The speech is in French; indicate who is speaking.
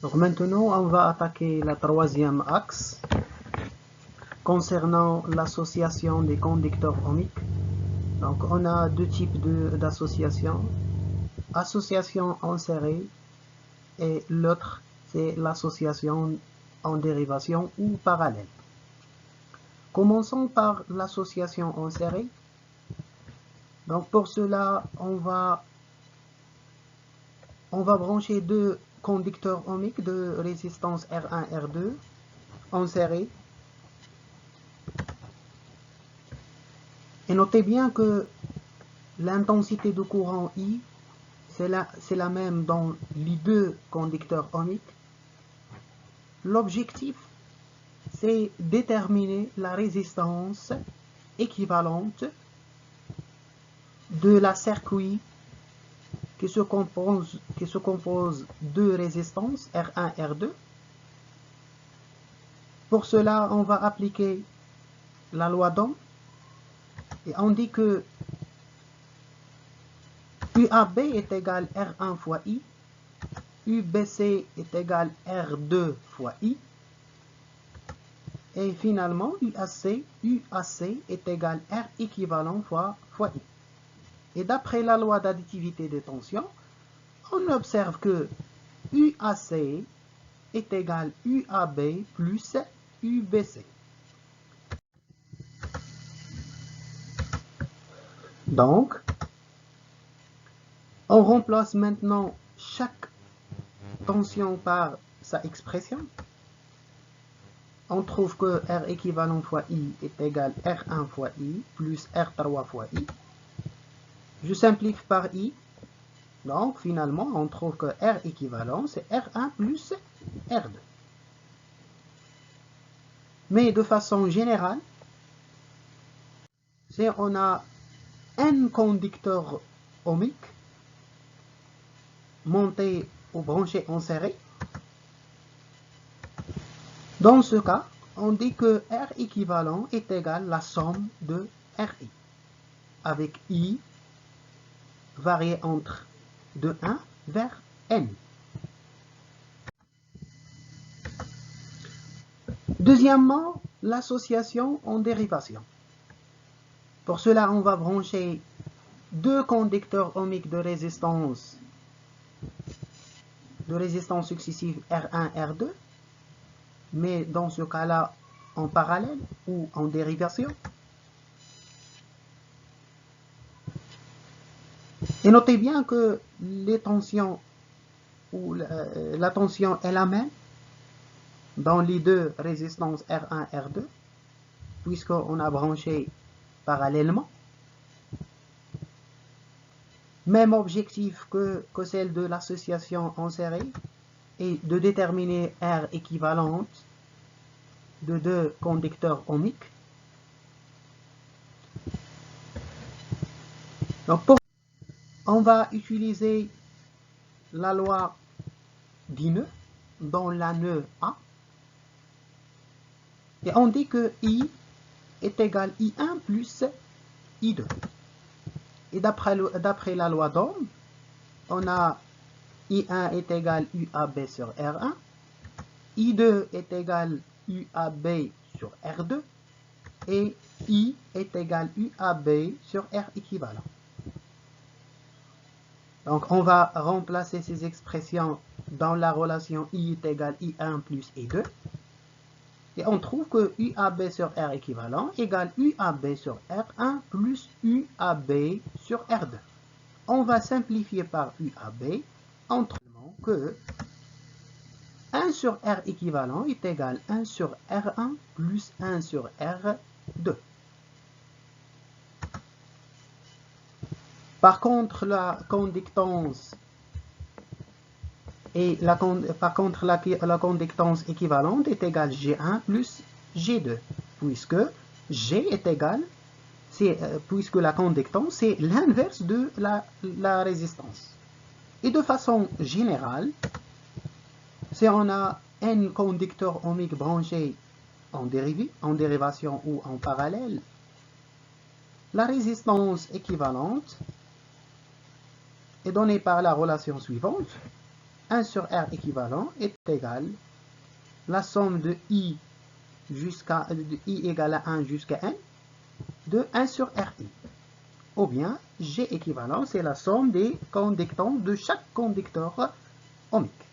Speaker 1: Donc maintenant, on va attaquer la troisième axe concernant l'association des conducteurs ohmiques. Donc on a deux types d'associations. Association en série et l'autre c'est l'association en dérivation ou parallèle. Commençons par l'association en série. Donc pour cela, on va brancher deux conducteurs ohmiques de résistance R1, R2 en série. Et notez bien que l'intensité de courant I, c'est la même dans les deux conducteurs ohmiques. L'objectif, c'est déterminer la résistance équivalente de la circuit qui se compose de résistances R1, R2. Pour cela, on va appliquer la loi d'Ohm et on dit que UAB est égal R1 fois I, UBC est égal R2 fois I, et finalement UAC est égal R équivalent fois I. Et d'après la loi d'additivité des tensions, on observe que UAC est égal UAB plus UBC. Donc, on remplace maintenant chaque tension par sa expression. On trouve que R équivalent fois I est égal R1 fois I plus R3 fois I. Je simplifie par I. Donc, finalement, on trouve que R équivalent, c'est R1 plus R2. Mais de façon générale, si on a un conducteur ohmique monté ou branché en série, dans ce cas, on dit que R équivalent est égal à la somme de RI, avec I varié entre de 1 vers N. Deuxièmement, l'association en dérivation. Pour cela, on va brancher deux conducteurs ohmiques de résistance successive R1, R2, mais dans ce cas-là, en parallèle ou en dérivation. Et notez bien que les tensions ou la tension est la même dans les deux résistances R1, R2, puisqu'on a branché parallèlement. Même objectif que celle de l'association en série, et de déterminer R équivalente de deux conducteurs ohmiques. Donc on va utiliser la loi du nœud dans la nœud A. Et on dit que I est égal I1 plus I2. Et d'après la loi d'Ohm, on a I1 est égal UAB sur R1, I2 est égal UAB sur R2, et I est égal UAB sur R équivalent. Donc on va remplacer ces expressions dans la relation I est égal I1 plus I2. Et on trouve que UAB sur R équivalent égale UAB sur R1 plus UAB sur R2. On va simplifier par UAB en trouvant que 1 sur R équivalent est égal 1 sur R1 plus 1 sur R2. Par contre, la conductance la conductance équivalente est égale G1 plus G2, puisque G est égal, puisque la conductance c'est l'inverse de la résistance. Et de façon générale, si on a un conducteur ohmique branché en dérivation ou en parallèle, la résistance équivalente est donnée par la relation suivante. 1 sur R équivalent est égal la somme de I égale à 1 jusqu'à N de 1 sur RI. Ou bien G équivalent, c'est la somme des conductants de chaque conducteur ohmique.